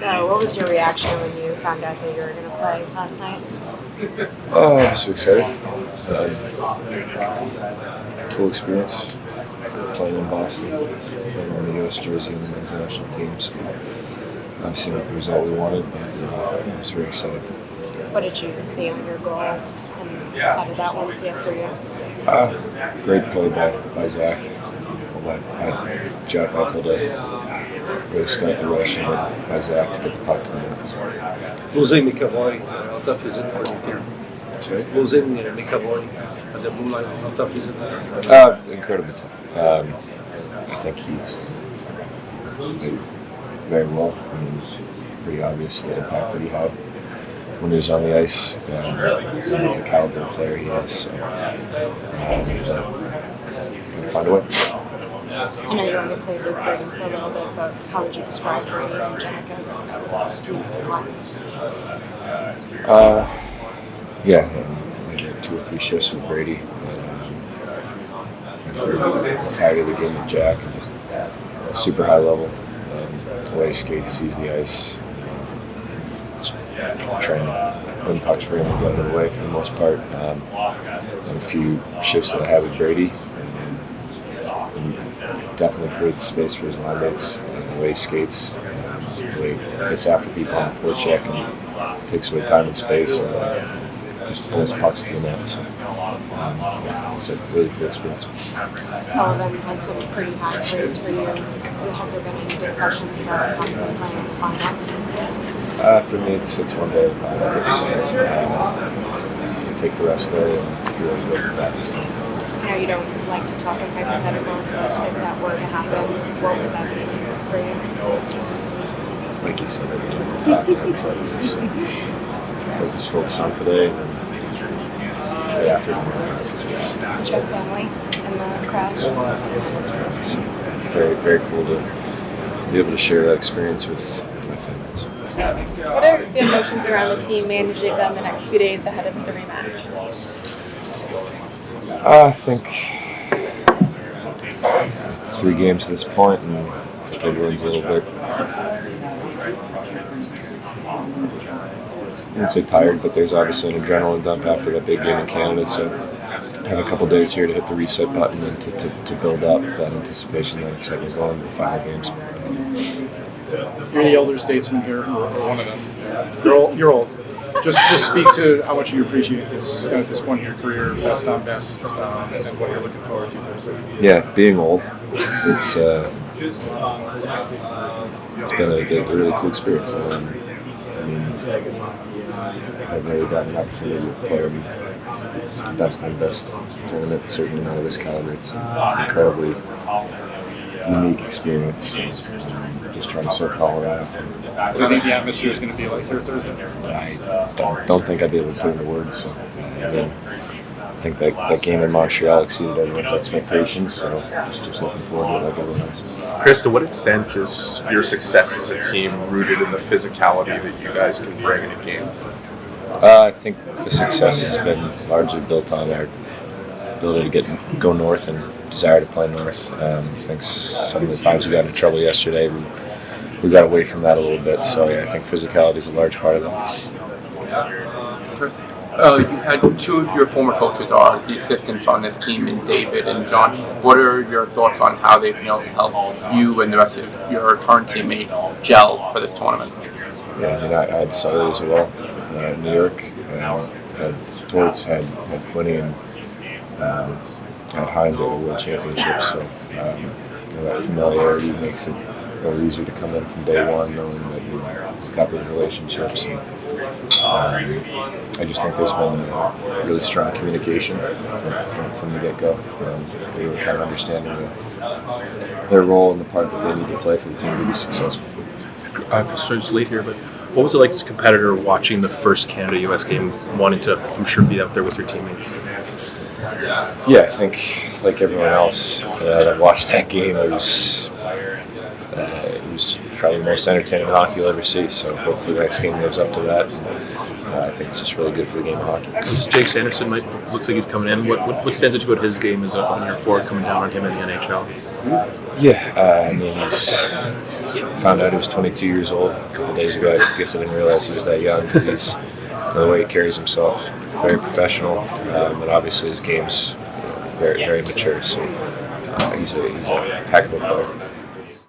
So, what was your reaction when you found out that you were going to play last night? Oh, I was so excited. Cool experience. Playing in Boston, playing in the U.S. jersey and the men's national team. So obviously not the result we wanted, but I was very excited. What did you see on your goal, and how did that one feel for you? Great play by Zach. Jack Eichel to really start the rush, and then by Zach to get the puck to the net. Losing McAvoy, how tough is it for you there? Sorry? Losing McAvoy at the blue line, how tough is it? Incredibly tough. I think he's played very well. I mean, pretty obvious the impact that he had when he was on the ice, the caliber of player he is. So, gonna find a way. I know you only played with Brady for a little bit, but how would you describe Brady and Jack as team partners? Yeah, we did 2 or 3 shifts with Brady. I'm tired of the game with Jack, and just super high level. The way he skates, sees the ice. Just trying to win pucks for him and get it away for the most part. And a few shifts that I had with Brady. He definitely creates space for his line mates. The way he skates, the way he gets after people on the forecheck and takes away time and space, and just pulls pucks to the net. So it's a really cool experience. Sullivan had some pretty high praise for you. Has there been any discussions about possibly playing in the final? For me, it's one day at a time. Take the rest there and really look at that. I know you don't like to talk in hypotheticals, but if that were to happen, what would that mean for you? Like you said, just focus on today and then the day after. Did you have family in the crowd? So very, very cool to be able to share that experience with my families. What are the emotions around the team managing them the next 2 days ahead of the rematch? I think 3 games at this point, and I think everyone's a little bit, I wouldn't say tired, but there's obviously an adrenaline dump after that big game in Canada. So I have a couple days here to hit the reset button and to build up that anticipation, that excitement going to the final games. You're the elder statesman here, or one of them. You're old. Just speak to how much you appreciate this at this point in your career, best on best, and what you're looking forward to Thursday. Yeah, being old, it's been a really cool experience. I mean, I've never gotten an opportunity to play in best on best tournament, certainly not of this caliber. It's an incredibly unique experience. Just trying to sort it all around. What do you think the atmosphere is going to be like here Thursday? I don't think I'd be able to put into words. So, I think that game in Montreal exceeded everyone's expectations, so just looking forward to it like everyone else. Chris, to what extent is your success as a team rooted in the physicality that you guys can bring in a game? I think the success has been largely built on our ability to go north and desire to play north. I think some of the times we got into trouble yesterday, we got away from that a little bit. So yeah, I think physicality is a large part of that. You've had 2 of your former coaches are the assistants on this team, in David and John. What are your thoughts on how they've been able to help you and the rest of your current teammates gel for this tournament? Yeah, I mean, I had Sully as well in New York. Had Torts, had Quinny, and had Hines at the World Championships. So that familiarity makes it a little easier to come in from day one, knowing that you've got those relationships. And, I just think there's been really strong communication from the get-go. They were kind of understanding their role and the part that they need to play for the team to be successful. Sorry to late here, but what was it like as a competitor watching the first Canada-US game, wanting to, I'm sure, be out there with your teammates? Yeah, I think like everyone else that watched that game, it was probably the most entertaining hockey you'll ever see. So hopefully the next game lives up to that. And, I think it's just really good for the game of hockey. Just Jake Sanderson looks like he's coming in. What stands out to you about his game as a one-year forward coming down on him in the NHL? Yeah, I mean, he's found out he was 22 years old a couple days ago. I guess I didn't realize he was that young because he's the way he carries himself, very professional, and obviously his game's very, very mature. So he's a heck of a player.